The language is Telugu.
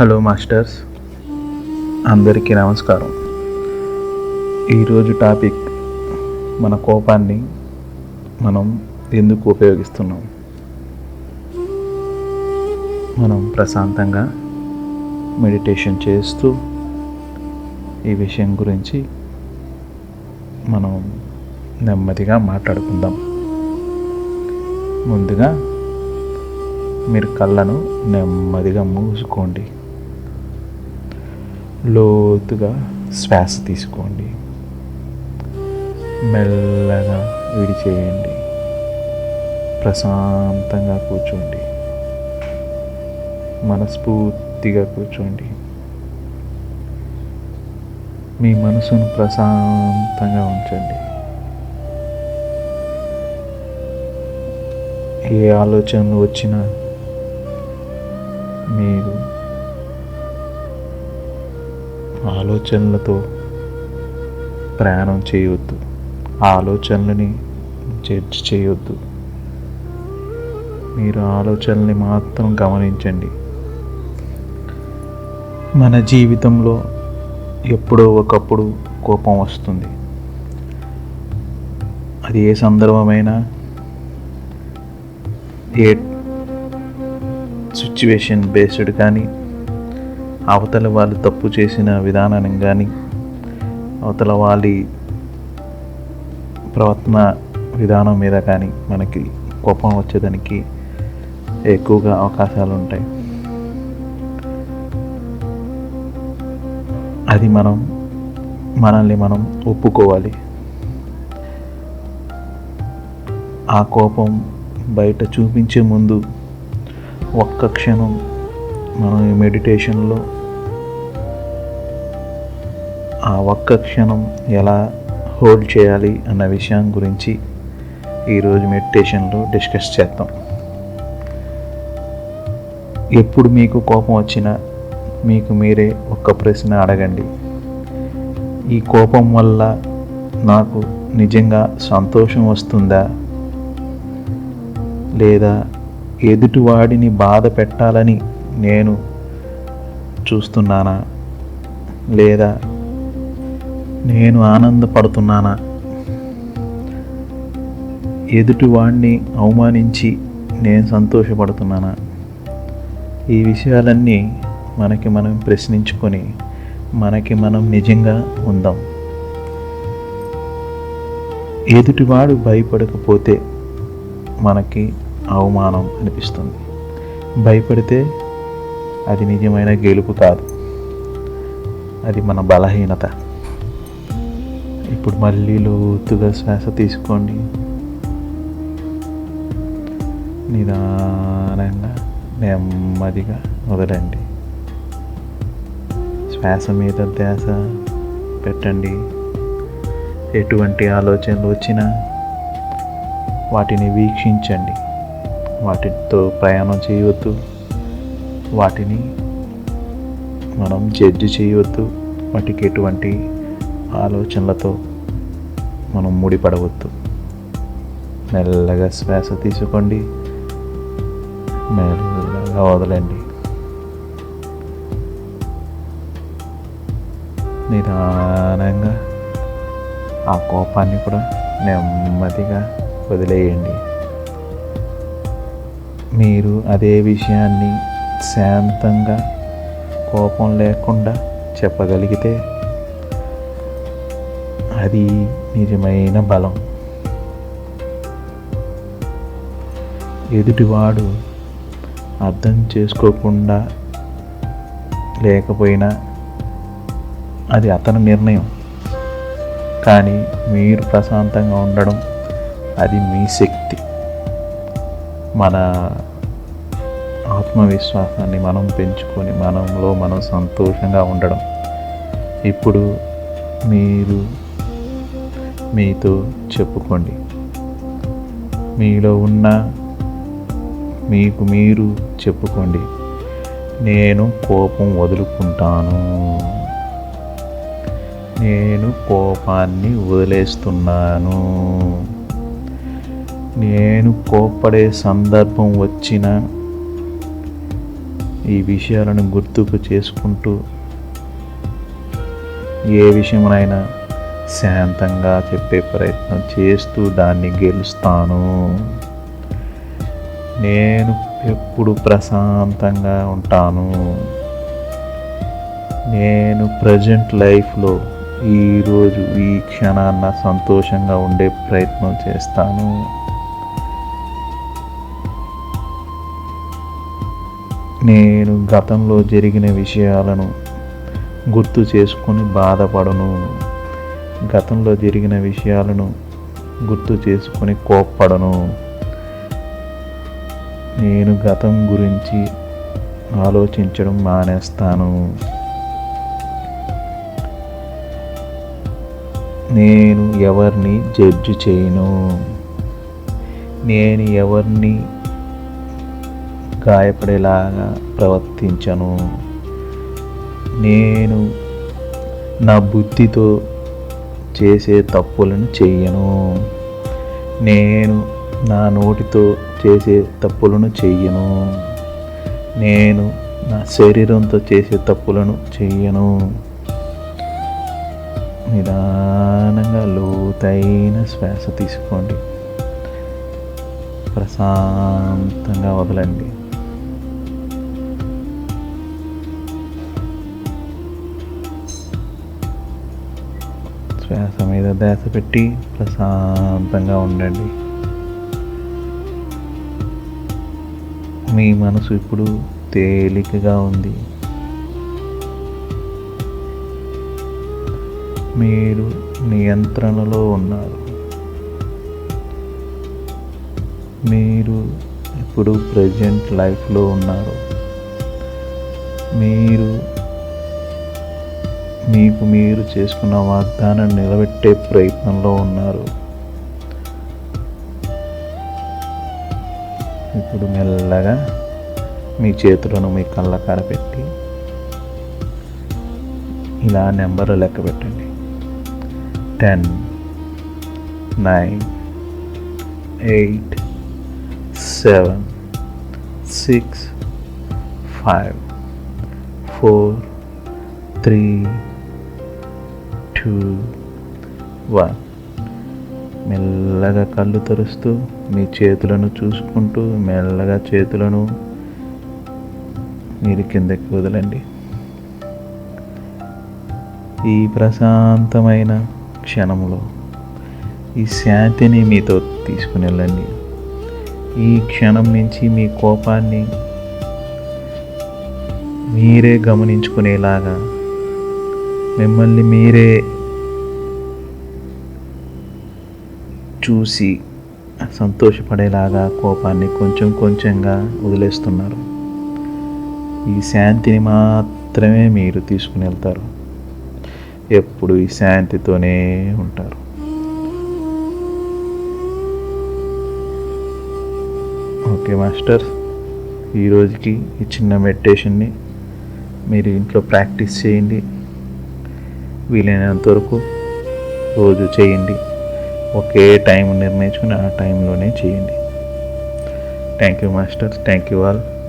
హలో మాస్టర్స్, అందరికీ నమస్కారం. ఈరోజు టాపిక్ మన కోపాన్ని మనం ఎందుకు ఉపయోగిస్తున్నాం. మనం ప్రశాంతంగా మెడిటేషన్ చేస్తూ ఈ విషయం గురించి మనం నెమ్మదిగా మాట్లాడుకుందాం. ముందుగా మీరు కళ్ళను నెమ్మదిగా మూసుకోండి. లోతుగా శ్వాస తీసుకోండి. మెల్లగా విడిచేయండి. ప్రశాంతంగా కూర్చోండి. మనస్ఫూర్తిగా కూర్చోండి. మీ మనసును ప్రశాంతంగా ఉంచండి. ఏ ఆలోచనలు వచ్చినా మీరు ఆలోచనలతో ప్రయాణం చేయవద్దు. ఆలోచనలని జడ్జ్ చేయొద్దు. మీరు ఆలోచనల్ని మాత్రం గమనించండి. మన జీవితంలో ఎప్పుడో ఒకప్పుడు కోపం వస్తుంది. అది ఏ సందర్భమైనా, ఏ సిచ్యువేషన్ బేస్డ్ కానీ, అవతల వాళ్ళు తప్పు చేసిన విధానం కానీ, అవతల వాళ్ళ ప్రవర్తన విధానం మీద కానీ మనకి కోపం వచ్చేదానికి ఎక్కువగా అవకాశాలు ఉంటాయి. అది మనల్ని మనం ఒప్పుకోవాలి. ఆ కోపం బయట చూపించే ముందు ఒక్క క్షణం మనం ఈ మెడిటేషన్లో ఆ ఒక్క క్షణం ఎలా హోల్డ్ చేయాలి అన్న విషయం గురించి ఈరోజు మెడిటేషన్లో డిస్కస్ చేద్దాం. ఎప్పుడు మీకు కోపం వచ్చినా మీకు మీరే ఒక్క ప్రశ్న అడగండి. ఈ కోపం వల్ల నాకు నిజంగా సంతోషం వస్తుందా, లేదా ఎదుటివాడిని బాధ పెట్టాలని నేను చూస్తున్నానా, లేదా నేను ఆనందపడుతున్నానా, ఎదుటివాడిని అవమానించి నేను సంతోషపడుతున్నానా? ఈ విషయాలన్నీ మనకి మనం ప్రశ్నించుకొని మనకి మనం నిజంగా ఉందాం. ఎదుటివాడు భయపడకపోతే మనకి అవమానం అనిపిస్తుంది. భయపడితే అది నిజమైన గెలుపు కాదు, అది మన బలహీనత. ఇప్పుడు మళ్ళీ లోతుగా శ్వాస తీసుకోండి. నిదానంగా నెమ్మదిగా వదలండి. శ్వాస మీద ధ్యాస పెట్టండి. ఎటువంటి ఆలోచనలు వచ్చినా వాటిని వీక్షించండి. వాటితో ప్రయాణం చేయవద్దు. వాటిని మనం జడ్జి చేయవద్దు. వాటికి ఎటువంటి ఆలోచనలతో మనం ముడిపడవద్దు. మెల్లగా శ్వాస తీసుకోండి. మెల్లగా వదలండి. నిదానంగా ఆ కోపాన్ని కూడా నెమ్మదిగా వదిలేయండి. మీరు అదే విషయాన్ని శాంతంగా కోపం లేకుండా చెప్పగలిగితే అది నిజమైన బలం. ఎదుటివాడు అర్థం చేసుకోకుండా లేకపోయినా అది అతని నిర్ణయం. కానీ మీరు ప్రశాంతంగా ఉండడం అది మీ శక్తి. మన ఆత్మవిశ్వాసాన్ని మనం పెంచుకొని మనలో మనం సంతోషంగా ఉండడం. ఇప్పుడు మీరు మీతో చెప్పుకోండి. మీలో ఉన్న మీకు మీరు చెప్పుకోండి, నేను కోపం వదులుకుంటాను, నేను కోపాన్ని వదిలేస్తున్నాను, నేను కోప్పడే సందర్భం వచ్చిన ఈ విషయాలను గుర్తుకు చేసుకుంటూ ఏ విషయమైనా శాంతంగా చెప్పే ప్రయత్నం చేస్తూ దాన్ని గెలుస్తాను. నేను ఎప్పుడు ప్రశాంతంగా ఉంటాను. నేను ప్రజెంట్ లైఫ్లో ఈరోజు ఈ క్షణాన్న సంతోషంగా ఉండే ప్రయత్నం చేస్తాను. నేను గతంలో జరిగిన విషయాలను గుర్తు చేసుకొని బాధపడను. గతంలో జరిగిన విషయాలను గుర్తు చేసుకొని కోప్పడను. నేను గతం గురించి ఆలోచించడం మానేస్తాను. నేను ఎవరిని జడ్జి చేయను. నేను ఎవరిని గాయపడేలాగా ప్రవర్తించను. నేను నా బుద్ధితో చేసే తప్పులను చెయ్యను. నేను నా నోటితో చేసే తప్పులను చెయ్యను. నేను నా శరీరంతో చేసే తప్పులను చెయ్యను. నిదానంగా లోతైన శ్వాస తీసుకోండి. ప్రశాంతంగా వదలండి. శ్వాస మీద ధ్యాస పెట్టి ప్రశాంతంగా ఉండండి. మీ మనసు ఇప్పుడు తేలికగా ఉంది. మీరు నియంత్రణలో ఉన్నారు. మీరు ఇప్పుడు ప్రజెంట్ లైఫ్లో ఉన్నారు. మీకు మీరు చేసుకున్న వాగ్దానాన్ని నిలబెట్టే ప్రయత్నంలో ఉన్నారు. ఇప్పుడు మెల్లగా మీ చేతులను మీ కళ్ళ కాడ పెట్టి ఇలా నెంబర్లు లెక్క పెట్టండి. 10, 9, 8, 7, 6, 5, 4, 3, 2, 1. మెల్లగా కళ్ళు తెరుస్తూ మీ చేతులను చూసుకుంటూ మెల్లగా చేతులను మీరు కిందకి వదలండి. ఈ ప్రశాంతమైన క్షణంలో ఈ శాంతిని మీతో తీసుకుని వెళ్ళండి. ఈ క్షణం నుంచి మీ కోపాన్ని మీరే గమనించుకునేలాగా, మిమ్మల్ని మీరే చూసి సంతోషపడేలాగా కోపాన్ని కొంచెం కొంచెంగా వదిలేస్తున్నారు. ఈ శాంతిని మాత్రమే మీరు తీసుకుని వెళ్తారు. ఎప్పుడు ఈ శాంతితోనే ఉంటారు. ఓకే మాస్టర్స్, ఈరోజుకి ఈ చిన్న మెడిటేషన్ని మీరు ఇంట్లో ప్రాక్టీస్ చేయండి. వీలైనంత వరకు రోజు చేయండి. ఒకే టైం నిర్ణయించుకుని ఆ టైంలోనే చేయండి. Thank you masters. Thank you all.